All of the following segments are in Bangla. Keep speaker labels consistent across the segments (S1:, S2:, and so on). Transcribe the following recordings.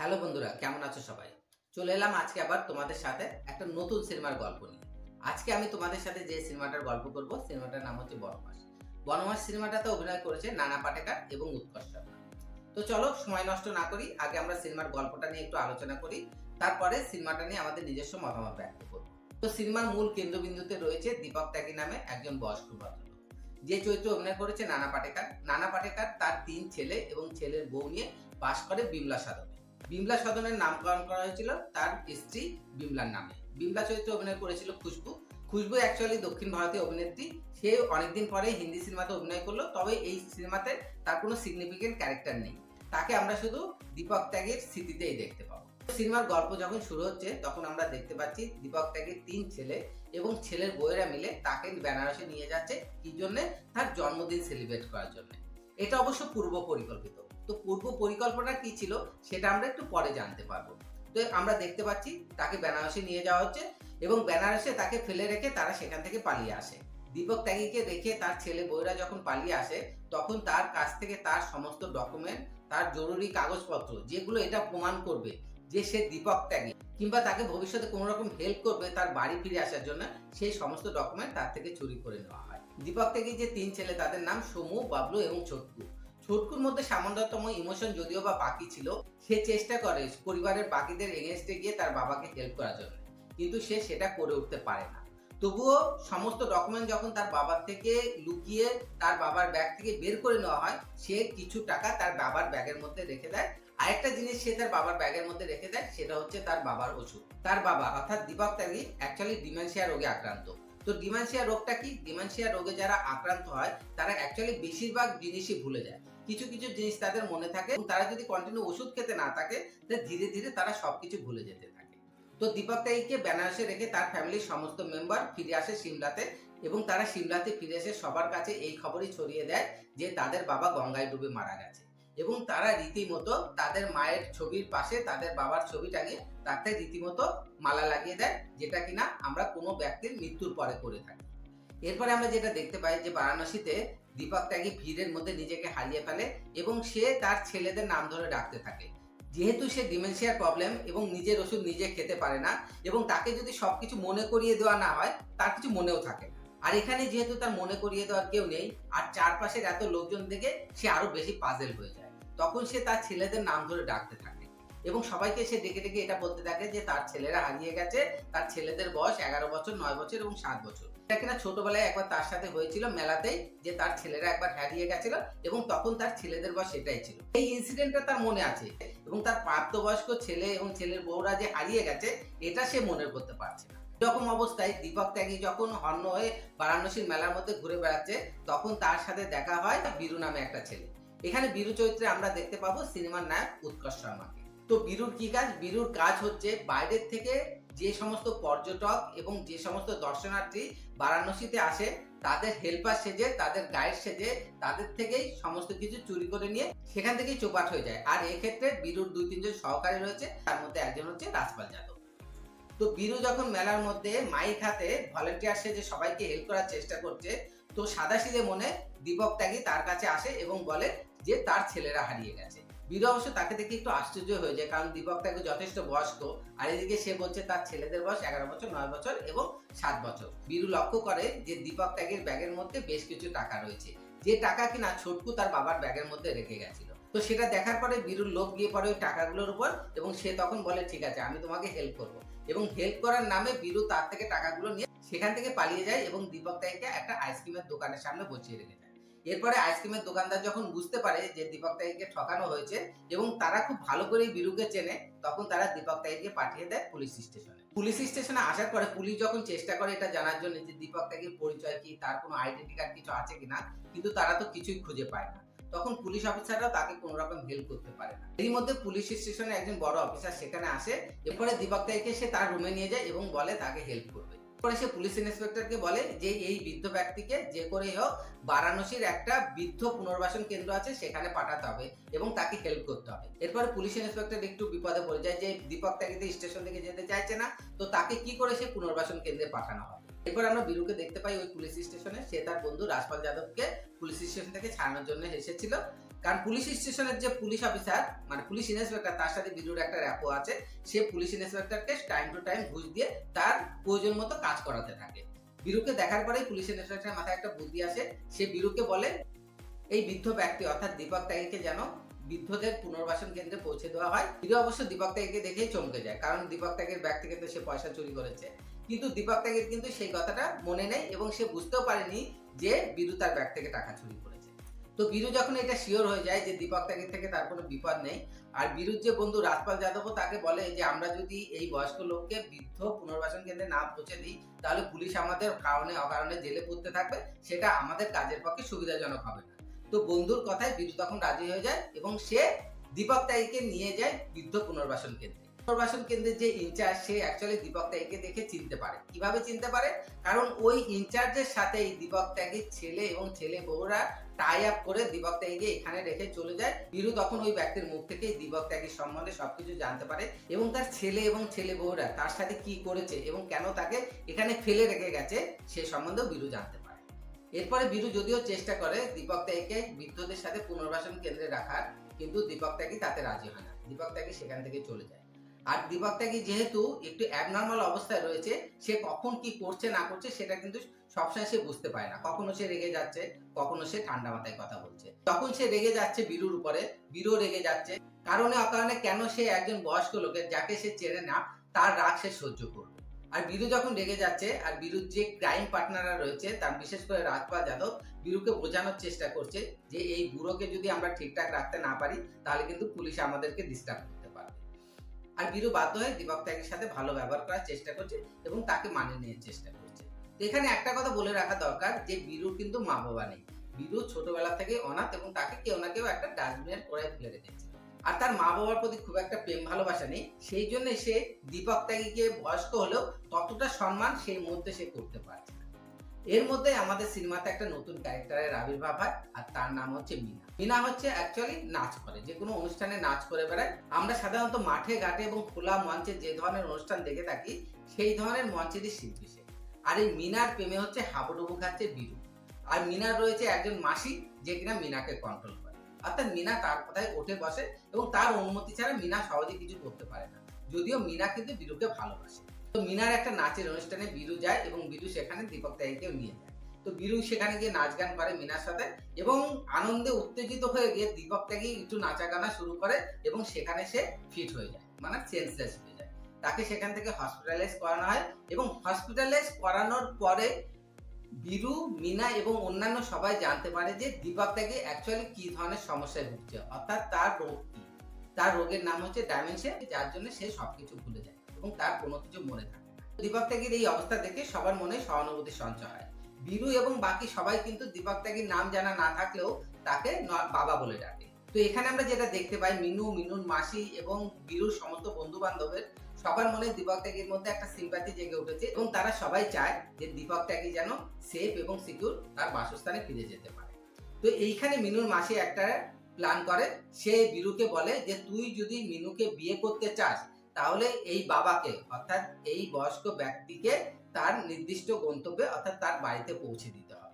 S1: হ্যালো বন্ধুরা, কেমন আছো সবাই? চলে এলাম আজকে আবার তোমাদের সাথে একটা নতুন সিনেমার গল্প নিয়ে। আজকে আমি তোমাদের সাথে যে সিনেমাটার গল্প করব, সিনেমাটার নাম হচ্ছে বনমাস। বনমাস সিনেমাটাতে অভিনয় করেছে নানা পাটেকর এবং উৎকর্ষ শর্মা। তো চলো সময় নষ্ট না করি, আগে আমরা সিনেমার গল্পটা নিয়ে একটু আলোচনা করি, তারপরে সিনেমাটা নিয়ে আমাদের নিজস্ব মতামত ব্যক্ত করব। তো সিনেমার মূল কেন্দ্রবিন্দুতে রয়েছে দীপক ত্যাগী নামে একজন বয়স্ক ভদ্রলোক, যে চরিত্রে অভিনয় করেছে নানা পাটেকর। নানা পাটেকর তার 3 ছেলে এবং ছেলের বউ নিয়ে বাস করে বিমলা সদনে। বিমলা সদনের নামকরণ করা হয়েছিল তার স্ত্রী বিমলার নামে। বিমলা চরিত্রে অভিনয় করেছিল খুশবু। খুশবু অ্যাকচুয়ালি দক্ষিণ ভারতীয় অভিনেত্রী। সে অনেকদিন পরে হিন্দি সিনেমাতে অভিনয় করলো, তবে এই সিনেমাতে তার কোনো সিগনিফিকেন্ট ক্যারেক্টার নেই। তাকে আমরা শুধু দীপক ত্যাগের স্মৃতিতেই দেখতে পাবো। সিনেমার গল্প যখন শুরু হচ্ছে তখন আমরা দেখতে পাচ্ছি দীপক ত্যাগের 3 ছেলে এবং ছেলের বউয়েরা মিলে তাকে বেনারসে নিয়ে যাচ্ছে কি জন্য? তার জন্মদিন সেলিব্রেট করার জন্য। এটা অবশ্য পূর্ব পরিকল্পিত। তো পূর্ব পরিকল্পনা কি ছিল সেটা আমরা একটু পরে জানতে পারবো। তো আমরা দেখতে পাচ্ছি তাকে বেনারসে নিয়ে যাওয়া হচ্ছে এবং বেনারসে তাকে ফেলে রেখে তারা সেখান থেকে পালিয়ে আসে। দীপক ত্যাগীকে রেখে তার ছেলে বউরা যখন পালিয়ে আসে তখন তার কাছ থেকে তার সমস্ত ডকুমেন্ট, তার জরুরি কাগজপত্র যেগুলো এটা প্রমাণ করবে যে সে দীপক ত্যাগী কিংবা তাকে ভবিষ্যতে কোনো রকম হেল্প করবে তার বাড়ি ফিরে আসার জন্য, সেই সমস্ত ডকুমেন্ট তার থেকে চুরি করে নেওয়া হয়। দীপক ত্যাগীর যে 3 ছেলে তাদের নাম সমু, বাবলু এবং ছোটকু। ছোটকুর মধ্যে সামান্যতম ইমোশন যদিও বা বাকি ছিল, সে চেষ্টা করে পরিবারের বাকিদের এগেনস্টে গিয়ে তার বাবাকে হেল্প করার জন্য, কিন্তু সে সেটা করে উঠতে পারে না। তবুও সমস্ত ডকুমেন্ট যখন তার বাবার থেকে লুকিয়ে তার বাবার ব্যাগ থেকে বের করে নেওয়া হয়, সে কিছু টাকা তার বাবার ব্যাগের মধ্যে রেখে দেয়। আরেকটা জিনিস সে তার বাবার ব্যাগের মধ্যে রেখে দেয়, সেটা হচ্ছে তার বাবার ওষুধ। তার বাবা অর্থাৎ দীপক ত্যাগী অ্যাকচুয়ালি ডিমেনশিয়া রোগে আক্রান্ত। তো ডিমেনশিয়া রোগটা কি? ডিমেনশিয়া রোগে যারা আক্রান্ত হয় তারা অ্যাকচুয়ালি বেশিরভাগ জিনিসই ভুলে যায়। কিছু কিছু জিনিস তাদের মনে থাকে এবং তারা যদি কন্টিনিউ ওষুধ খেতে না থাকে তাহলে ধীরে ধীরে তারা সবকিছু ভুলে যেতে থাকে। তো দীপক ত্যাগীকে বেনারসে রেখে তার ফ্যামিলির সমস্ত মেম্বার ফিরে আসে সিমলাতে এবং তারা সিমলাতে ফিরে এসে সবার কাছে এই খবরই ছড়িয়ে দেয় যে তাদের বাবা গঙ্গায় ডুবে মারা গেছে এবং তারা রীতিমতো তাদের মায়ের ছবির পাশে তাদের বাবার ছবি টাঙিয়ে তাতে রীতিমতো মালা লাগিয়ে দেয়, যেটা কিনা আমরা কোনো ব্যক্তির মৃত্যুর পরে করে থাকি। এরপরে আমরা যেটা দেখতে পাই যে বারাণসীতে দীপক ত্যাগী ভিড়ের মধ্যে নিজেকে হারিয়ে ফেলে এবং সে তার ছেলেদের নাম ধরে ডাকতে থাকে। যেহেতু সে ডিমেনশিয়ার প্রবলেম এবং নিজের ওষুধ নিজে খেতে পারে না এবং তাকে যদি সবকিছু মনে করিয়ে দেওয়া না হয় তার কিছু মনেও থাকে না। আর এখানে যেহেতু তার মনে করিয়ে দেওয়ার কেউ নেই আর চারপাশের এত লোকজন দেখে সে আরো বেশি পাজেল হয়ে যায়। তখন সে তার ছেলেদের নাম ধরে ডাকতে থাকে এবং সবাইকে সে ডেকে ডেকে এটা বলতে থাকে যে তার ছেলেরা হারিয়ে গেছে। তার ছেলেদের বয়স 11 বছর, 9 বছর এবং 7 বছর। এটা কিনা ছোটবেলায় একবার তার সাথে হয়েছিল মেলাতেই, যে তার ছেলেরা একবার হারিয়ে গেছিল এবং তখন তার ছেলেদের বয়স সেটাই ছিল। এই ইনসিডেন্টটা তার মনে আছে এবং তার প্রাপ্তবয়স্ক ছেলে এবং ছেলের বউরা যে হারিয়ে গেছে এটা সে মনে করতে পারছে না। এরকম অবস্থায় দীপক ত্যাগী যখন হন্য হয়ে বারাণসীর মেলার মধ্যে ঘুরে বেড়াচ্ছে তখন তার সাথে দেখা হয় বীরু নামে একটা ছেলে। এখানে বীরু চরিত্রে আমরা দেখতে পাবো সিনেমার নায়ক উৎকর্ষ শর্মাকে। তো বীরুর কি কাজ? বীরুর কাজ হচ্ছে বাইরের থেকে যে সমস্ত পর্যটক এবং যে সমস্ত দর্শনার্থী বারাণসীতে আসে তাদের হেল্পার সেজে, তাদের গাইড সেজে তাদের থেকেই সমস্ত কিছু চুরি করে নিয়ে সেখান থেকেই চোপাট হয়ে যায়। আর এক্ষেত্রে বীরুর 2-3 জন সহকারী রয়েছে, তার মধ্যে একজন হচ্ছে রাজপাল যাদব। তো বীরু যখন মেলার মধ্যে মাইক হাতে ভলেন্টিয়ার সেজে সবাইকে হেল্প করার চেষ্টা করছে, তো সাদাসিধে মনে দীপক ত্যাগী তার কাছে আসে এবং বলে যে তার ছেলেরা হারিয়ে গেছে। বীরু অবশ্য তাকে দেখে একটু আশ্চর্য হয়ে যায়, কারণ দীপক ত্যাগী যথেষ্ট বয়স্ক আর এদিকে সে বলছে তার ছেলেদের বয়স 11 বছর, 9 বছর এবং 7 বছর। বীরু লক্ষ্য করে যে দীপক ত্যাগীর ব্যাগের মধ্যে বেশ কিছু টাকা রয়েছে, যে টাকা কিনা ছোটকু তার বাবার ব্যাগের মধ্যে রেখে গেছিল। তো সেটা দেখার পরে বীরুর লোভ গিয়ে পড়ে ওই টাকাগুলোর উপর এবং সে তখন বলে ঠিক আছে আমি তোমাকে হেল্প করবো, এবং হেল্প করার নামে বীরু তার থেকে টাকাগুলো নিয়ে সেখান থেকে পালিয়ে যায় এবং দীপক ত্যাগীকে একটা আইসক্রিমের দোকানের সামনে বসিয়ে রেখে যায়। এরপরে আইসক্রিমের দোকানদার যখন বুঝতে পারে যে দীপক ত্যাগীকে ঠকানো হয়েছে এবং তারা খুব ভালো করেই বীরুকে চেনে, তখন তারা দীপক ত্যাগীকে পাঠিয়ে দেয় পুলিশ স্টেশনে। পুলিশ স্টেশনে আসার পরে পুলিশ যখন চেষ্টা করে এটা জানার জন্য যে দীপক ত্যাগীর পরিচয় কি, তার কোনো আইডেন্টি কার্ড কিছু আছে কিনা, কিন্তু তারা তো কিছুই খুঁজে পায় না। তখন পুলিশ অফিসাররাও তাকে কোনো রকম হেল্প করতে পারে না। এর মধ্যে পুলিশ স্টেশনে একজন বড় অফিসার সেখানে আসে। এরপরে দীপক ত্যাগীকে সে তার রুমে নিয়ে যায় এবং বলে তাকে হেল্প করবে। পরে সে পুলিশ ইন্সপেক্টরকে বলে যে এই বৃদ্ধ ব্যক্তিকে যে করেই হোক বারাণসীর একটা বৃদ্ধ পুনর্বাসন কেন্দ্র আছে সেখানে পাঠাতে হবে এবং তাকে হেল্প করতে হবে। এরপরে পুলিশ ইন্সপেক্টর একটু বিপদে পড়ে যায় যে দীপক ত্যাগী স্টেশন থেকে যেতে চাইছে না, তো তাকে কি করে সে পুনর্বাসন কেন্দ্রে পাঠানো হবে। এরপর আমরা বীরুকে দেখতে পাই ওই পুলিশ স্টেশনে, সে তার বন্ধু রাজপাল যাদবকে পুলিশ স্টেশন থেকে ছাড়ানোর জন্য এসেছিল। কারণ পুলিশ স্টেশনের যে পুলিশ অফিসার মানে পুলিশ ইন্সপেক্টর তার সাথে বিরুর একটা র্যাপো আছে, সে পুলিশ ইন্সপেক্টরকে টাইম টু টাইম ঘুষ দিয়ে তার প্রয়োজন মতো কাজ করাতে থাকে। বিরুকে দেখার পরেই পুলিশ ইন্সপেক্টরের মাথায় একটা বুদ্ধি আসে, সে বিরুকে বলে এই বৃদ্ধ ব্যক্তি অর্থাৎ দীপক ত্যাগীকে যেন বৃদ্ধদের পুনর্বাসন কেন্দ্রে পৌঁছে দেওয়া হয়। বিরু অবশ্য দীপক ত্যাগীকে দেখেই চমকে যায়, কারণ দীপক ত্যাগীর ব্যাগ থেকে তো সে পয়সা চুরি করেছে। কিন্তু দীপক ত্যাগীর কিন্তু সেই কথাটা মনে নেই এবং সে বুঝতেও পারেনি যে বিরু তার ব্যাগ থেকে টাকা চুরি করেছে। তো বিরু যখন এটা শিওর হয়ে যায় যে দীপক ত্যাগীর থেকে তার কোনো বিপদ নেই, আর বিরুর যে বন্ধু রাজপাল যাদবও তাকে বলে যে আমরা যদি এই বয়স্ক লোককে বৃদ্ধ পুনর্বাসন কেন্দ্রে না পৌঁছে দিই তাহলে পুলিশ আমাদের কারণে অকারণে জেলে পুরতে থাকবে, সেটা আমাদের কাজের পক্ষে সুবিধাজনক হবে না। তো বন্ধুর কথায় বিরু তখন রাজি হয়ে যায় এবং সে দীপক ত্যাগীকে নিয়ে যায় বৃদ্ধ পুনর্বাসন কেন্দ্রে। পুনর্বাসন কেন্দ্রের যে ইনচার্জ সে অ্যাকচুয়ালি দীপক ত্যাগীকে দেখে চিনতে পারে। কিভাবে চিনতে পারে? কারণ ওই ইনচার্জের সাথে দীপক ত্যাগীর ছেলে এবং ছেলে বউরা টাই আপ করে দীপক ত্যাগীকে এখানে রেখে চলে যায়। বিরু তখন ওই ব্যক্তির মুখ থেকে দীপক ত্যাগীর সম্বন্ধে সবকিছু জানতে পারে এবং তার ছেলে এবং ছেলে বউরা তার সাথে কি করেছে এবং কেন তাকে এখানে ফেলে রেখে গেছে সে সম্বন্ধেও বিরু জানতে পারে। এরপরে বিরু যদিও চেষ্টা করে দীপক ত্যাগীকে বৃদ্ধদের সাথে পুনর্বাসন কেন্দ্রে রাখার, কিন্তু দীপক ত্যাগী তাতে রাজি হয় না। দীপক ত্যাগী সেখান থেকে চলে যায়। আর দীপক ত্যাগী যেহেতু একটু অ্যাবনর্মাল অবস্থায় রয়েছে, সে কখন কি করছে না করছে সেটা কিন্তু সবসময় সে বুঝতে পারে না। কখনো সে রেগে যাচ্ছে, কখনো সে ঠান্ডা মাথায় কথা বলছে। তখন সে রেগে যাচ্ছে বিরুর উপরে, বিরু রেগে যাচ্ছে কারণে অকারণে কেন সে একজন বয়স্ক লোকের যাকে সে চেনে না তার রাগ সে সহ্য করবে। আর বিরু যখন রেগে যাচ্ছে আর বিরুর যে ক্রাইম পার্টনাররা রয়েছে তার বিশেষ করে রাজপাল যাদব বিরুকে বোঝানোর চেষ্টা করছে যে এই বুড়োকে যদি আমরা ঠিকঠাক রাখতে না পারি তাহলে কিন্তু পুলিশ আমাদেরকে ডিস্টার্ব করতে পারবে। আর বিরু বাধ্য হয়ে দীপক ত্যাগীর সাথে ভালো ব্যবহার করার চেষ্টা করছে এবং তাকে মানিয়ে নেওয়ার চেষ্টা করছে। তো এখানে একটা কথা বলে রাখা দরকার যে বিরুর কিন্তু মা বাবা নেই। বিরু ছোটবেলা থেকে অনাথ এবং তাকে কেউ না কেউ একটা ডাস্টবিনের কোড়ায় ফেলে রেখেছে। আর তার মা বাবার প্রতি খুব একটা প্রেম ভালোবাসা নেই, সেই জন্য সে দীপক ত্যাগীকে বয়স্ক হলেও ততটা সম্মান সেই মুহূর্তে সে করতে পারছে না। এর মধ্যে আমাদের সিনেমাতে একটা নতুন ক্যারেক্টারের আবির্ভাব হয় আর তার নাম হচ্ছে মিনা। মিনা হচ্ছে অ্যাকচুয়ালি নাচ করে, যে কোনো অনুষ্ঠানে নাচ করে বেড়ায়। আমরা সাধারণত মাঠে ঘাটে এবং খোলা মঞ্চে যে ধরনের অনুষ্ঠান দেখে থাকি সেই ধরনের মঞ্চেরই শিল্পী সে। আর এই মিনার প্রেমে হচ্ছে হাবুডুবু খাচ্ছে বিরু। আর মিনার রয়েছে একজন মাসি যে কিনা মিনাকে কন্ট্রোল করে, অর্থাৎ মিনা তার কথায় ওঠে বসে এবং তার অনুমতি ছাড়া মিনা সহজে কিছু করতে পারে না, যদিও মিনা কিন্তু বিরুকে ভালোবাসে। তো মিনার একটা নাচের অনুষ্ঠানে বিরু যায় এবং বিরু সেখানে দীপক ত্যাগীকেও নিয়ে যায়। তো বিরু সেখানে গিয়ে নাচ গান করে মিনার সাথে এবং আনন্দে উত্তেজিত হয়ে গিয়ে দীপক ত্যাগী একটু নাচা গানা শুরু করে এবং সেখানে সে ফিট হয়ে যায়, মানে সেন্সলেস হয়ে যায়। তাকে সেখান থেকে হসপিটালাইজ করানো হয় এবং হসপিটালাইজ করানোর পরে বিরু, মিনা এবং অন্যান্য সবাই জানতে পারে যে দীপক ত্যাগী অ্যাকচুয়ালি কি ধরনের সমস্যায় ভুগছে, অর্থাৎ তার রোগ কি। তার রোগের নাম হচ্ছে ডাইমেনশিয়া, যার জন্য সে সবকিছু ভুলে যায় এবং তার কোনো কিছু মনে থাকে না। দীপক ত্যাগীর এই অবস্থা দেখে সবার মনে সহানুভূতি সঞ্চয় হয়। বিরু এবং বাকি সবাই কিন্তু দীপক ত্যাগীর নাম জানা না থাকলেও তাকে বাবা বলে ডাকে। তো এখানে আমরা যেটা দেখতে পাই মিনু, মিনুর মাসি এবং বিরুর সমস্ত বন্ধু বান্ধবের সবার মনে দীপক ত্যাগীর মধ্যে একটা সিম্প্যাথি জেগে উঠেছে এবং তারা সবাই চায় যে দীপক ত্যাগী যেন সেফ এবং সিকিউর তার বাসস্থানে ফিরে যেতে পারে। তো এইখানে মিনুর মাসি একটা প্ল্যান করে, সে বিরুকে বলে যে তুই যদি মিনুকে বিয়ে করতে চাস তাহলে এই বাবাকে অর্থাৎ এই বয়স্ক ব্যক্তিকে তার নির্দিষ্ট গন্তব্যে অর্থাৎ তার বাড়িতে পৌঁছে দিতে হবে।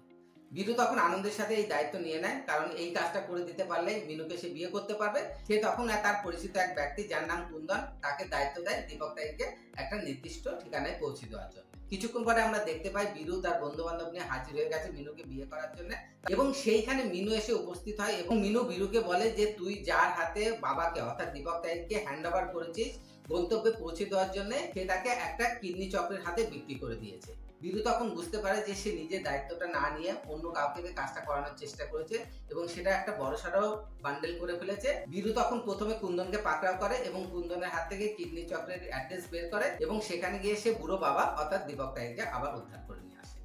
S1: বিরু তখন আনন্দের সাথে এই দায়িত্ব নিয়ে নেয়, কারণ এই কাজটা করে দিতে পারলে মিনুকে সে বিয়ে করতে পারবে। সে তখন তার পরিচিত এক ব্যক্তি যার নাম কুন্দন তাকে দায়িত্ব দেয় দীপক ত্যাগীকে একটা নির্দিষ্ট ঠিকানায় পৌঁছে দেওয়ার জন্য। কিছুক্ষণ পরে আমরা দেখতে পাই বিরু তার বন্ধু বান্ধব নিয়ে হাজির হয়ে গেছে মিনুকে বিয়ে করার জন্য এবং সেইখানে মিনু এসে উপস্থিত হয় এবং মিনু বিরুকে বলে যে তুই যার হাতে বাবাকে অর্থাৎ দীপক ত্যাগীকে হ্যান্ড ওভার করেছিস গন্তব্যে পৌঁছে দেওয়ার জন্য, সে তাকে একটা কিডনি চক্রের হাতে বিক্রি করে দিয়েছে। বিরু তখন বুঝতে পারে যে সে নিজের দায়িত্বটা না নিয়ে অন্য কাউকে কাজটা করানোর চেষ্টা করেছে এবং সেটা একটা বড়সড় বান্ডেল করে ফেলেছে। বিরু তখন প্রথমে কুন্দনকে পাকড়াও করে এবং কুন্দনের হাত থেকে কিডনি চক্রের অ্যাড্রেস বের করে এবং সেখানে গিয়ে সে বুড়ো বাবা অর্থাৎ দীপক ত্যাগীকে আবার উদ্ধার করে নিয়ে আসে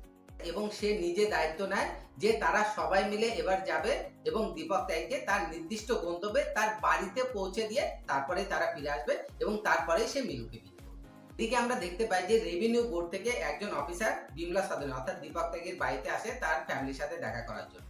S1: এবং সে নিজে দায়িত্ব নেয় যে তারা সবাই মিলে এবার যাবে এবং দীপক ত্যাগীকে তার নির্দিষ্ট গন্তব্যে তার বাড়িতে পৌঁছে দিয়ে তারপরে তারা ফিরে আসবে এবং তারপরে সে মিনুকে বিয়ে করবে। এদিকে আমরা দেখতে পাই যে রেভিনিউ বোর্ড থেকে একজন অফিসার বিমলা সদনে অর্থাৎ দীপক ত্যাগীর বাড়িতে আসে তার ফ্যামিলির সাথে দেখা করার জন্য।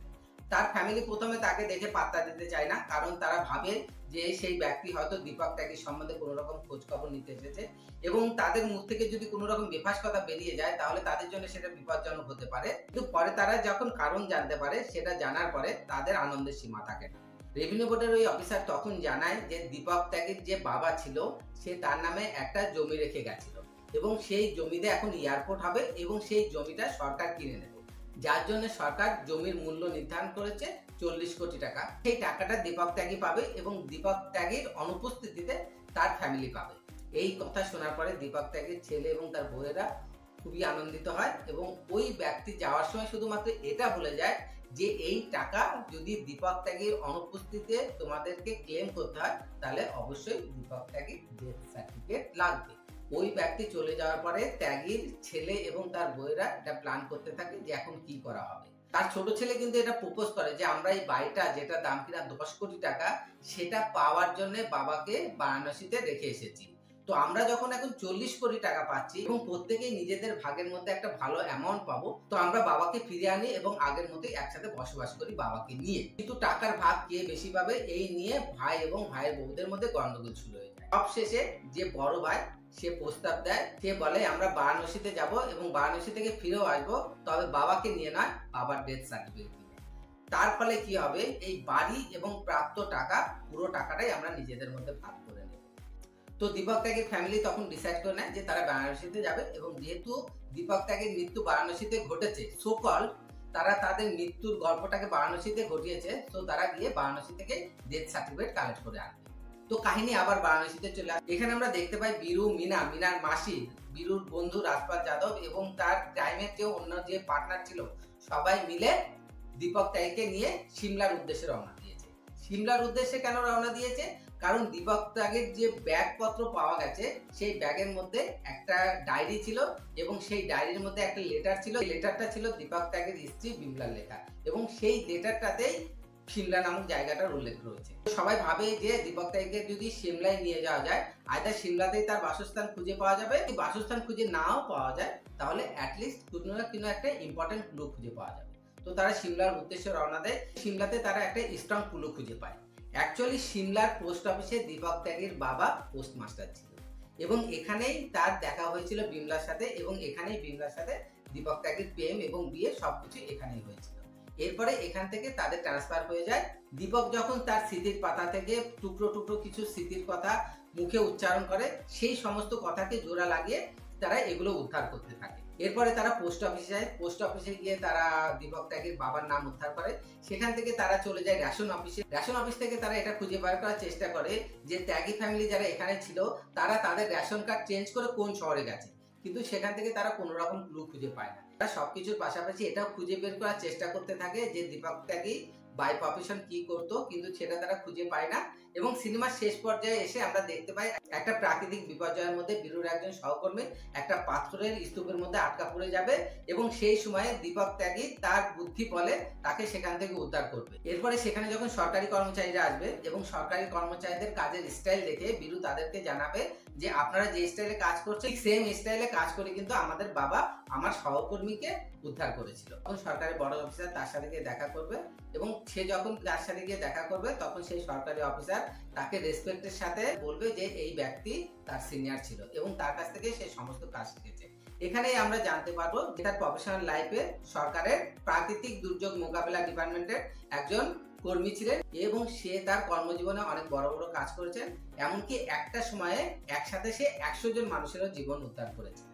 S1: তার ফ্যামিলি প্রথমে তাকে দেখে পাত্তা দিতে চায় না, কারণ তারা ভাবে যে সেই ব্যক্তি হয়তো দীপক ত্যাগীর সম্বন্ধে কোনো রকম খোঁজ খবর নিতে এসেছে এবং তাদের মুখ থেকে যদি কোনো রকম বেফাস কথা বেরিয়ে যায় তাহলে তাদের জন্য সেটা বিপজ্জনক হতে পারে। কিন্তু পরে তারা যখন কারণ জানতে পারে সেটা জানার পরে তাদের আনন্দের সীমা থাকে না। রেভিনিউ বোর্ডের ওই অফিসার তখন জানায় যে দীপক ত্যাগীর যে বাবা ছিল সে তার নামে একটা জমি রেখে গেছিল এবং সেই জমিতে এখন এয়ারপোর্ট হবে এবং সেই জমিটা সরকার কিনে নেবে, যার জন্য সরকার জমির মূল্য নির্ধারণ করেছে 40 কোটি টাকা। সেই টাকাটা দীপক ত্যাগী পাবে এবং দীপক ত্যাগীর অনুপস্থিতিতে তার ফ্যামিলি পাবে। এই কথা শোনার পরে দীপক ত্যাগীর ছেলে এবং তার বউয়েরা খুবই আনন্দিত হয় এবং ওই ব্যক্তি যাওয়ার সময় শুধুমাত্র এটা বলে যায় যে এই টাকা যদি দীপক ত্যাগীর অনুপস্থিতিতে তোমাদেরকে ক্লেম করতে হয় তাহলে অবশ্যই দীপক ত্যাগীর ডেথ সার্টিফিকেট লাগবে। ওই ব্যক্তি চলে যাওয়ার পরে ত্যাগীর ছেলে এবং তার বউয়েরা এটা প্ল্যান করতে থাকে যে এখন কি করা হবে। তার ছোট ছেলে কিন্তু এটা প্রপোজ করে যে আমরা এই বাড়িটা যেটা দাম কিনা 10 কোটি টাকা সেটা পাওয়ার জন্য বাবাকে বারাণসীতে রেখে এসেছি। তো আমরা যখন এখন 40 কোটি টাকা পাচ্ছি এবং প্রত্যেকেই নিজেদের ভাগের মধ্যে একটা ভালো অ্যামাউন্ট পাবো, তো আমরা বাবাকে ফিরে আনি এবং আগের মতোই একসাথে বসবাস করি বাবাকে নিয়ে। কিন্তু টাকার ভাগ কে বেশি পাবে এই নিয়ে ভাই এবং ভাইয়ের বউদের মধ্যে গন্ডগোল শুরু হয়ে যায়। সব শেষে যে বড় ভাই সে প্রস্তাব দেয়, সে বলে আমরা বারাণসীতে যাব এবং বারাণসী থেকে ফিরেও আসবো, তবে বাবাকে নিয়ে নয়, বাবার ডেথ সার্টিফিকেট নিয়ে। তার ফলে কি হবে, এই বাড়ি এবং প্রাপ্ত টাকা পুরো টাকাটাই আমরা নিজেদের মধ্যে ভাগ করে নেব। তো দীপক ত্যাগের ফ্যামিলি তখন ডিসাইড করে নেয় যে তারা বারাণসীতে যাবে এবং যেহেতু দীপক ত্যাগের মৃত্যু বারাণসীতে ঘটেছে, সোকল তারা তাদের মৃত্যুর গল্পটাকে বারাণসীতে ঘটিয়েছে, তো তারা গিয়ে বারাণসী থেকে ডেথ সার্টিফিকেট কালেক্ট করে আনবে। তো কাহিনী আবার বারাণসীতে চলে আসে। এখানে আমরা দেখতে পাই বীরু, মিনার মাসি, বীরুর বন্ধু রাজপাল যাদব এবং তার টাইমের যে অন্য যে পার্টনার ছিল সবাই মিলে দীপক ত্যাগীকে নিয়ে সিমলার উদ্দেশ্যে রওনা দিয়েছে। সিমলার উদ্দেশ্যে কেন রওনা দিয়েছে? কারণ দীপক ত্যাগের যে ব্যাগপত্র পাওয়া গেছে সেই ব্যাগের মধ্যে একটা ডায়েরি ছিল এবং সেই ডায়েরির মধ্যে একটা লেটার ছিল। লেটারটা ছিল দীপক ত্যাগের স্ত্রী বিমলার লেখা এবং সেই লেটারটাতেই সিমলা নামক জায়গাটার উল্লেখ রয়েছে। সবাই ভাবে যে দীপক ত্যাগীকে যদি সিমলায় নিয়ে যাওয়া যায়, আয়দা সিমলাতেই তার বাসস্থান খুঁজে পাওয়া যাবে, বাসস্থান খুঁজে নাও পাওয়া যায় তাহলে অ্যাটলিস্ট কোনো না কোনো একটা ইম্পর্টেন্ট ক্লু খুঁজে পাওয়া যাবে। তো তারা সিমলার উদ্দেশ্যে রওনা দেয়। সিমলাতে তারা একটা স্ট্রং ক্লু খুঁজে পায়। অ্যাকচুয়ালি সিমলার পোস্ট অফিসে দীপক ত্যাগীর বাবা পোস্টমাস্টার ছিল এবং এখানেই তার দেখা হয়েছিল বিমলার সাথে এবং এখানেই বিমলার সাথে দীপক ত্যাগীর প্রেম এবং বিয়ে সবকিছু এখানেই হয়েছিল। এরপরে এখান থেকে তাদের ট্রান্সফার হয়ে যায়। দীপক যখন তার স্মৃতির পাতা থেকে টুকরো টুকরো কিছু স্মৃতির কথা মুখে উচ্চারণ করে, সেই সমস্ত কথাকে জোড়া লাগিয়ে তারা এগুলো উদ্ধার করতে থাকে। এরপরে তারা পোস্ট অফিসে যায়। পোস্ট অফিসে গিয়ে তারা দীপক ত্যাগীর বাবার নাম উদ্ধার করে। সেখান থেকে তারা চলে যায় রেশন অফিসে। রেশন অফিস থেকে তারা এটা খুঁজে বার করার চেষ্টা করে যে ত্যাগী ফ্যামিলি যারা এখানে ছিল তারা তাদের রেশন কার্ড চেঞ্জ করে কোন শহরে গেছে, কিন্তু সেখান থেকে তারা কোনো রকম ক্লু খুঁজে পায় না। তারা সবকিছুর পাশাপাশি এটাও খুঁজে বের করার চেষ্টা করতে থাকে যে দীপক ত্যাগী বাই প্রফেশন কি করতো, কিন্তু সেটা তারা খুঁজে পায় না। এবং সিনেমার শেষ পর্যায়ে এসে আমরা দেখতে পাই একটা প্রাকৃতিক বিপর্যয়ের মধ্যে বীরুর একজন সহকর্মী একটা পাথরের স্তূপের মধ্যে আটকা পড়ে যাবে এবং সেই সময়ে দীপক ত্যাগী তার বুদ্ধি বলে তাকে সেখান থেকে উদ্ধার করবে। এরপরে সেখানে যখন সরকারি কর্মচারীরা আসবে এবং সরকারি কর্মচারীদের কাজের স্টাইল দেখে বীরু তাদেরকে জানাবে যে আপনারা যে স্টাইলে কাজ করছেন ঠিক সেম স্টাইলে কাজ করে কিন্তু আমাদের বাবা আমার সহকর্মীকে উদ্ধার করেছিল। তখন সরকারি বড় অফিসার তার সাথে গিয়ে দেখা করবে এবং সে যখন তার সাথে গিয়ে দেখা করবে তখন সেই সরকারি অফিসার তাকে রেসপেক্টের সাথে বলবে যে এই ব্যক্তি তার সিনিয়র ছিল এবং তার কাছ থেকে সে সমস্ত কাজ শিখেছে। এখানেই আমরা জানতে পারবো যে তার প্রফেশনাল লাইফে সরকারের প্রাকৃতিক দুর্যোগ মোকাবেলা ডিপার্টমেন্টের একজন কর্মী ছিলেন এবং সে তার কর্মজীবনে অনেক বড় বড় কাজ করেছেন। এমনকি একটা সময়ে একসাথে সে 100 জন মানুষেরও জীবন উদ্ধার করেছিলেন।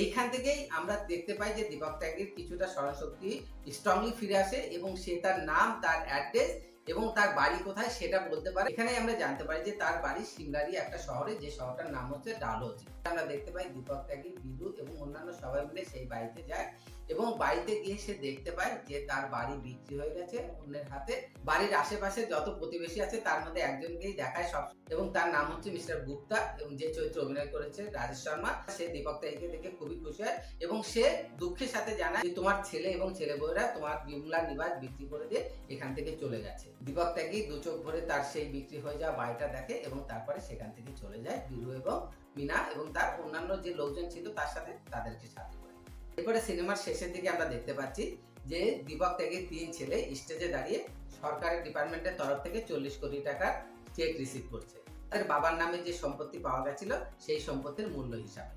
S1: এইখান থেকেই আমরা দেখতে পাই যে দীপক ত্যাগীর কিছুটা স্মরণশক্তি স্ট্রংলি ফিরে আসে এবং সে তার নাম, তার অ্যাড্রেস এবং তার বাড়ি কোথায় সেটা বলতে পারে। এখানেই আমরা জানতে পারি যে তার বাড়ি সিমলারই একটা শহরে, যে শহরটার নাম হচ্ছে ডালহৌসি। আমরা দেখতে পাই দীপক ত্যাগী, বীরু এবং অন্যান্য সবাই মিলে সেই বাড়িতে যায় এবং বাড়িতে গিয়ে সে দেখতে পায় যে তার বাড়ি বিক্রি হয়ে গেছে অন্যের হাতে। বাড়ির আশেপাশে যত প্রতিবেশী আছে তার মধ্যে একজনকেই দেখায় সব এবং তার নাম হচ্ছে মিস্টার গুপ্তা এবং যে চরিত্রে অভিনয় করেছে রাজেশ শর্মা। সে দীপক ত্যাগীকে দেখে খুবই খুশি হয় এবং সে দুঃখের সাথে জানায় যে তোমার ছেলে এবং ছেলে বউরা তোমার বিমলার নিবাস বিক্রি করে দিয়ে এখান থেকে চলে গেছে। দীপক ত্যাগী দু চোখ ভরে তার সেই বিক্রি হয়ে যাওয়া বাড়িটা দেখে এবং তারপরে সেখান থেকে চলে যায় বীরু এবং মিনা এবং তার অন্যান্য যে লোকজন ছিল তার সাথে তাদেরকে সাথে করে। এরপরে সিনেমার শেষের দিকে আমরা দেখতে পাচ্ছি যে দীপক ত্যাগীর 3 ছেলে স্টেজে দাঁড়িয়ে সরকারি ডিপার্টমেন্টের তরফ থেকে 40 কোটি টাকার চেক রিসিভ করছে তার বাবার নামে যে সম্পত্তি পাওয়া গেছিল সেই সম্পত্তির মূল্য হিসাবে।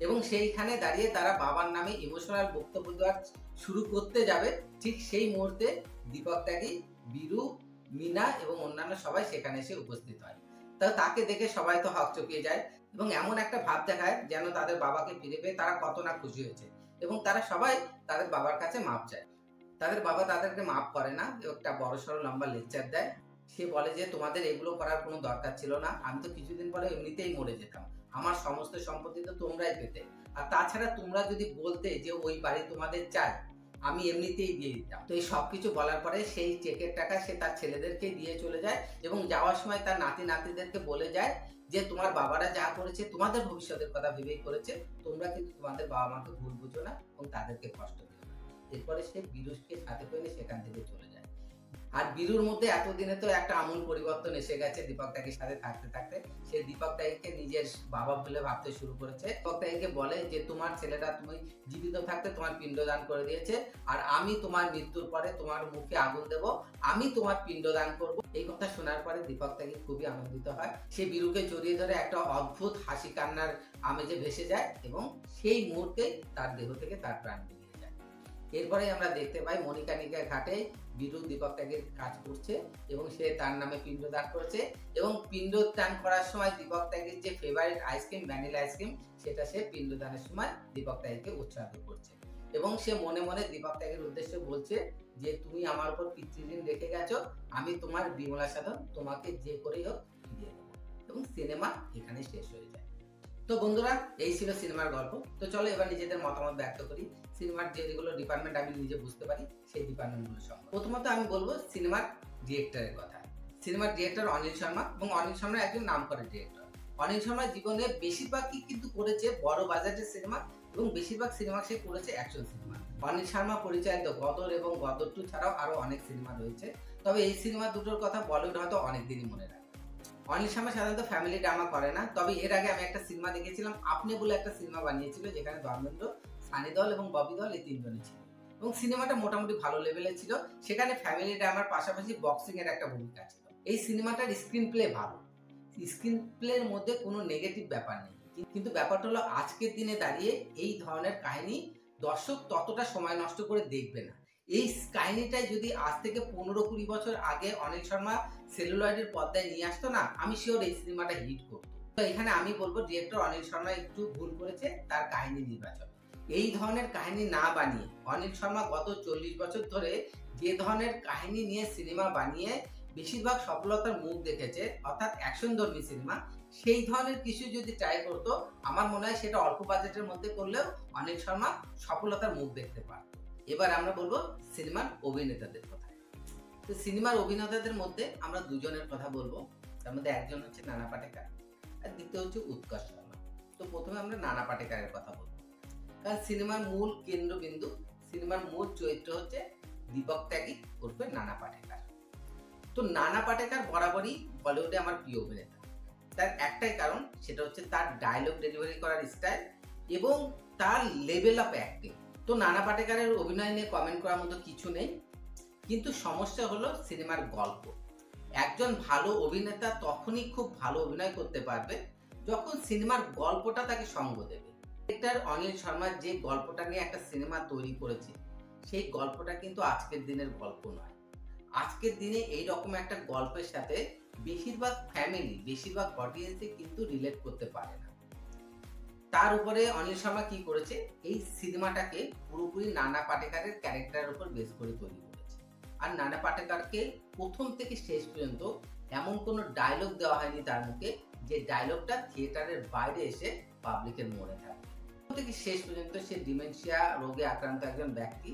S1: এবং সেইখানে দাঁড়িয়ে তারা বাবার নামে ইমোশনাল বক্তব্য দেওয়া শুরু করতে যাবে, ঠিক সেই মুহূর্তে দীপক ত্যাগী, বীরু, মিনা এবং অন্যান্য সবাই সেখানে এসে উপস্থিত হয়। তো তাকে দেখে সবাই তো হকচকিয়ে যায় এবং এমন একটা ভাব দেখায় যেন তাদের বাবাকে ফিরে পেয়ে তারা কত না খুশি হয়েছে এবং তারা সবাই তাদের বাবার কাছে মাপ চায়। তাদের বাবা তাদেরকে মাফ করে না, একটা বড়সড় লম্বা লেকচার দেয়। সে বলে যে তোমাদের এগুলো করার কোনো দরকার ছিল না, আমি তো কিছুদিন পরে এমনিতেই মরে যেতাম, আমার সমস্ত সম্পত্তি তো তোমরাই পেতে, আর তাছাড়া তোমরা যদি বলতে যে ওই বাড়ি তোমাদের চাই, আমি এমনিতেই দিয়ে দিতাম। তো এই সবকিছু বলার পরে সেই চেকের টাকা সে তার ছেলেদেরকে দিয়ে চলে যায় এবং যাওয়ার সময় তার নাতি নাতিদেরকে বলে যায় যে তোমার বাবারা যা করেছে তোমাদের ভবিষ্যতের কথা ভেবেই করেছে, তোমরা কিন্তু তোমাদের বাবা মাকে ভুল বুঝো না এবং তাদেরকে কষ্ট দিও না। এরপরে সে বীরুকে সাথে করে সেখান থেকে চলে যায়। আর বীরুর মধ্যে এতদিনে তো একটা আমূল পরিবর্তন এসে গেছে দীপক ত্যাগীর সাথে থাকতে থাকতে। সে দীপক ত্যাগীকে নিজের বাবা বলে ভাবতে শুরু করেছে। দীপক ত্যাগীকে বলে যে তোমার ছেলেটা তুমি জীবিত থাকতে তোমার পিণ্ডদান করে দিয়েছে, আর আমি তোমার মৃত্যুর পরে তোমার মুখে আগুন দেব, আমি তোমার পিণ্ডদান করব। এই কথা শোনার পরে দীপক ত্যাগী খুবই আনন্দিত হয়। সে বীরুকে জড়িয়ে ধরে একটা অদ্ভুত হাসি কান্নার আমেজে ভেসে যায় এবং সেই মুহূর্তেই তার দেহ থেকে তার প্রাণ বেরিয়ে যায়। এরপরে আমরা দেখতে পাই মণিকার্ণিকা ঘাটে বীরু দীপক ত্যাগের কাজ করছে এবং সে তার নামে পিণ্ডদান করেছে এবং পিণ্ডদান করার সময় দীপক ত্যাগের যে ফেভারিট আইসক্রিম ভ্যানিলা আইসক্রিম, সেটা সে পিণ্ডদানের সময় দীপক ত্যাগীকে উৎসাহিত করছে এবং সে মনে মনে দীপক ত্যাগের উদ্দেশ্যে বলছে যে তুমি আমার উপর পিতৃঋণ রেখে গেছো, আমি তোমার বিমলা সাধন তোমাকে যে করেই হোক দিয়ে দেবো। এবং সিনেমা এখানে শেষ হয়ে যায়। তো বন্ধুরা, এই ছিল সিনেমার গল্প। তো চলো এবার নিজেদের মতামত ব্যক্ত করি সিনেমার যেগুলো ডিপার্টমেন্ট আমি নিজে বুঝতে পারি সেই ডিপার্টমেন্টগুলো সম্পর্কে। প্রথমত আমি বলবো সিনেমার ডিরেক্টরের কথা। সিনেমার ডিরেক্টর অনিল শর্মা এবং অনিল শর্মা একজন নামকরা ডিরেক্টর। অনিল শর্মার জীবনে বেশিরভাগই কিন্তু করেছে বড় বাজেটের সিনেমা এবং বেশিরভাগ সিনেমা সে করেছে অ্যাকশন সিনেমা। অনিল শর্মা পরিচালিত গদর এবং গদর 2 ছাড়াও আরো অনেক সিনেমা রয়েছে, তবে এই সিনেমা দুটোর কথা বলিউড হয়তো অনেকদিনই মনে রাখে। অনিল শর্মা সাধারণত ফ্যামিলি ড্রামা করে না, তবে এর আগে আমি একটা সিনেমা দেখেছিলাম, আপনি বলে একটা সিনেমা বানিয়েছিল যেখানে ধর্মেন্দ্র, সানি দেওল এবং ববি দেওল এই তিনজনই ছিল এবং সিনেমাটা মোটামুটি ভালো লেভেলের ছিল। সেখানে ফ্যামিলি ড্রামার পাশাপাশি বক্সিং এর একটা ভূমিকা ছিল। এই সিনেমাটার স্ক্রিন প্লে ভালো, স্ক্রিন প্লের মধ্যে কোনো নেগেটিভ ব্যাপার নেই, কিন্তু ব্যাপারটা হলো আজকের দিনে দাঁড়িয়ে এই ধরনের কাহিনী দর্শক ততটা সময় নষ্ট করে দেখবে না। এই কাহিনীটাই যদি আজ থেকে 15-20 বছর আগে অনিল শর্মা সেলুলয়েডের পর্দায় নিয়ে আসতো না, আমি শিওর এই সিনেমাটা হিট করতো। তো এখানে আমি বলবো ডিরেক্টর অনিল শর্মা একটু ভুল করেছে তার কাহিনী নির্বাচন। এই ধরনের কাহিনী না বানিয়ে অনিল শর্মা গত 40 বছর ধরে যে ধরনের কাহিনী নিয়ে সিনেমা বানিয়ে বেশিরভাগ সফলতার মুখ দেখেছে, অর্থাৎ অ্যাকশন ধর্মী সিনেমা, সেই ধরনের কিছু যদি ট্রাই করতো, আমার মনে হয় সেটা অল্প বাজেটের মধ্যে করলেও অনিল শর্মা সফলতার মুখ দেখতে পারত। এবার আমরা বলবো সিনেমার অভিনেতাদের কথা। তো সিনেমার অভিনেতাদের মধ্যে আমরা দুজনের কথা বলবো, তার মধ্যে একজন হচ্ছে নানা পাটেকর আর দ্বিতীয় হচ্ছে উৎকর্ষ শর্মা। তো প্রথমে আমরা নানা পাটেকরের কথা বলবো, কারণ সিনেমার মূল কেন্দ্রবিন্দু, সিনেমার মূল চরিত্র হচ্ছে দীপক ত্যাগী ওরফে নানা পাটেকর। তো নানা পাটেকর বরাবরই বলিউডে আমার প্রিয় অভিনেতা। তার একটাই কারণ, সেটা হচ্ছে তার ডায়লগ ডেলিভারি করার স্টাইল এবং তার লেভেল অফ অ্যাক্টিং। তো নানা পাটেকরের অভিনয় নিয়ে কমেন্ট করার মতো কিছু নেই, কিন্তু সমস্যা হলো সিনেমার গল্প। একজন ভালো অভিনেতা তখনই খুব ভালো অভিনয় করতে পারবে যখন সিনেমার গল্পটা তাকে সঙ্গ দেবে। ডিরেক্টর অনিল শর্মা যে গল্পটা নিয়ে একটা সিনেমা তৈরি করেছে, সেই গল্পটা কিন্তু আজকের দিনের গল্প নয়। আজকের দিনে এই রকম একটা গল্পের সাথে বেশিরভাগ ফ্যামিলি, বেশিরভাগ অডিয়েন্সে কিন্তু রিলেট করতে পারে না। তার উপরে অনিল শর্মা কি করেছে, এই সিনেমাটাকে পুরোপুরি নানা পাটেকরের ক্যারেক্টারের উপর বেস করে তৈরি করেছে। আর নানা পাটেকরকে প্রথম থেকে শেষ পর্যন্ত এমন কোনো ডায়লগ দেওয়া হয়নি তার মুখে যে ডায়লগটা থিয়েটারের বাইরে এসে পাবলিকের মনে থাকে। প্রথম থেকে শেষ পর্যন্ত সে ডিমেনশিয়া রোগে আক্রান্ত একজন ব্যক্তি,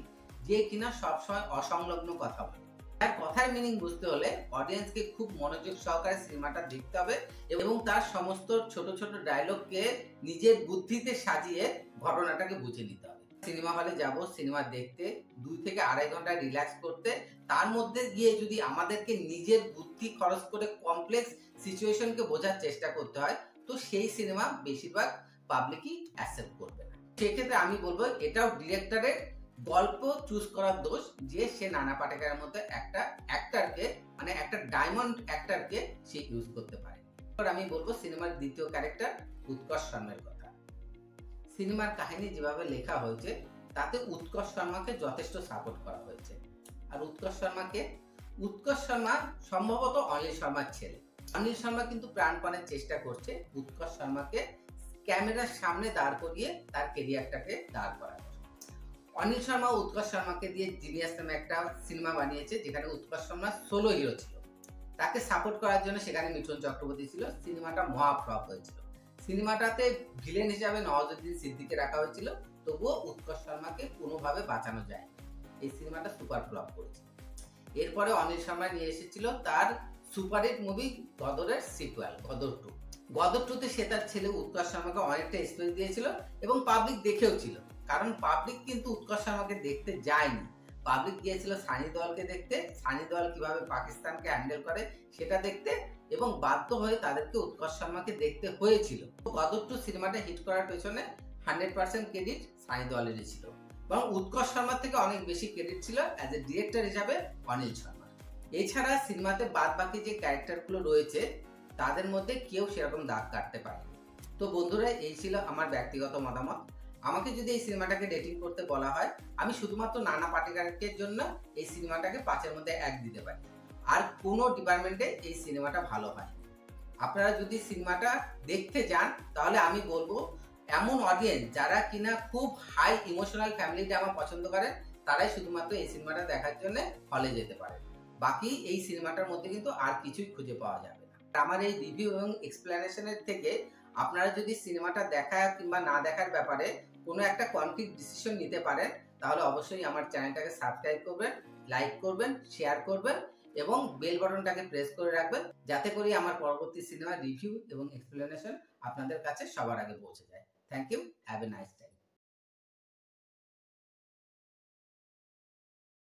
S1: যে কিনা সবসময় অসংলগ্ন কথা বলে। তার কথার মিনিং বুঝতে হলে অডিয়েন্সকে খুব মনোযোগ সহকারে সিনেমাটা দেখতে হবে এবং তার সমস্ত ছোট ছোট ডায়লগকে নিজের বুদ্ধিতে সাজিয়ে ঘটনাটাকে বুঝে নিতে হবে। সিনেমা হলে যাব সিনেমা দেখতে, 2 থেকে 2.5 ঘন্টা রিল্যাক্স করতে, তার মধ্যে গিয়ে যদি আমাদেরকে নিজের বুদ্ধি খরচ করে কমপ্লেক্স সিচুয়েশনকে বোঝার চেষ্টা করতে হয়, তো সেই সিনেমা বেশিরভাগ পাবলিকই অ্যাকসেপ্ট করবে না। সেক্ষেত্রে আমি বলবো এটাও ডিরেক্টরের গল্প চুজ করার দোষ, যে সে নানা পাটেকরের মধ্যে একটা অ্যাক্টরকে, মানে একটা ডায়মন্ড অ্যাক্টরকে সে ইউজ করতে পারে। এবার আমি বলবো সিনেমার দ্বিতীয় ক্যারেক্টার উৎকর্ষ শর্মার কথা। সিনেমার কাহিনী যেভাবে লেখা হয়েছে তাতে উৎকর্ষ শর্মাকে যথেষ্ট সাপোর্ট করা হয়েছে। আর উৎকর্ষ শর্মাকে উৎকর্ষ শর্মা সম্ভবত অনিল শর্মার ছেলে। অনিল শর্মা কিন্তু প্রাণপণে চেষ্টা করছে উৎকর্ষ শর্মাকে ক্যামেরার সামনে দাঁড় করিয়ে তার কেরিয়ারটাকে দাঁড় করানো। অনিল শর্মা উৎকর্ষ শর্মাকে দিয়ে জিনিয়াস নামে একটা সিনেমা বানিয়েছে, যেখানে উৎকর্ষ শর্মা সোলো হিরো ছিল। তাকে সাপোর্ট করার জন্য সেখানে মিঠুন চক্রবর্তী ছিল। সিনেমাটা মহা ফ্লপ হয়েছিল। সিনেমাটাতে ভিলেন হিসাবে নওয়াজুদ্দিন সিদ্দিকীকে রাখা হয়েছিল, তবুও উৎকর্ষ শর্মাকে কোনোভাবে বাঁচানো যায়। এই সিনেমাটা সুপার ফ্লপ করেছে। এরপরে অনিল শর্মা নিয়ে এসেছিল তার superhit movie গদরের sequel Ghadar 2। Ghadar 2তে সে তার ছেলে উৎকর্ষ শর্মাকে অনেকটা স্পেস দিয়েছিল এবং পাবলিক দেখেও ছিল। কারণ পাবলিক কিন্তু উৎকর্ষ শর্মাকে দেখতে যায়নি, পাবলিক গিয়েছিল সানি দেওয়ালকে দেখতে, সানি দেওয়াল কিভাবে পাকিস্তানকে হ্যান্ডেল করে সেটা দেখতে, এবং বাধ্য হয়ে তাদেরকে উৎকর্ষ শর্মাকে দেখতে হয়েছিল। গদর 2 সিনেমাটা হিট করার পেছনে 100% ক্রেডিট সানি দেওয়ালেরই ছিল, এবং উৎকর্ষ শর্মার থেকে অনেক বেশি ক্রেডিট ছিল অ্যাজ এ ডিরেক্টর হিসাবে অনিল শর্মা। এছাড়া সিনেমাতে বাদ বাকি যে ক্যারেক্টারগুলো রয়েছে তাদের মধ্যে কেউ সেরকম দাগ কাটতে পারেনি। তো বন্ধুরা, এই ছিল আমার ব্যক্তিগত মতামত। আমাকে যদি এই সিনেমাটাকে রেটিং করতে বলা হয়, আমি শুধুমাত্র নানা পাটেকরের জন্য এই সিনেমাটাকে 5-এর মধ্যে 1 দিতে পারি। আর কোনো ডিপার্টমেন্টে এই সিনেমাটা ভালো হয়। আপনারা যদি সিনেমাটা দেখতে যান তাহলে আমি বলবো এমন অডিয়েন্স যারা কিনা খুব হাই ইমোশনাল ফ্যামিলি ড্রামা পছন্দ করেন, তারাই শুধুমাত্র এই সিনেমাটা দেখার জন্য হলে যেতে পারে। বাকি এই সিনেমাটার মধ্যে কিন্তু আর কিছুই খুঁজে পাওয়া যাবে না। আমার এই রিভিউ এবং এক্সপ্লেনেশনের থেকে আপনারা যদি সিনেমাটা দেখা কিংবা না দেখার ব্যাপারে কোনো একটা কনক্রিট ডিসিশন নিতে পারেন, তাহলে অবশ্যই আমার চ্যানেলটাকে সাবস্ক্রাইব করবেন, লাইক করবেন, শেয়ার করবেন এবং বেল বাটনটাকে প্রেস করে রাখবেন, যাতে করে আমার পরবর্তী সিনেমার রিভিউ এবং এক্সপ্লেনেশন আপনাদের কাছে সবার আগে পৌঁছে যায়। Thank you, have a nice day.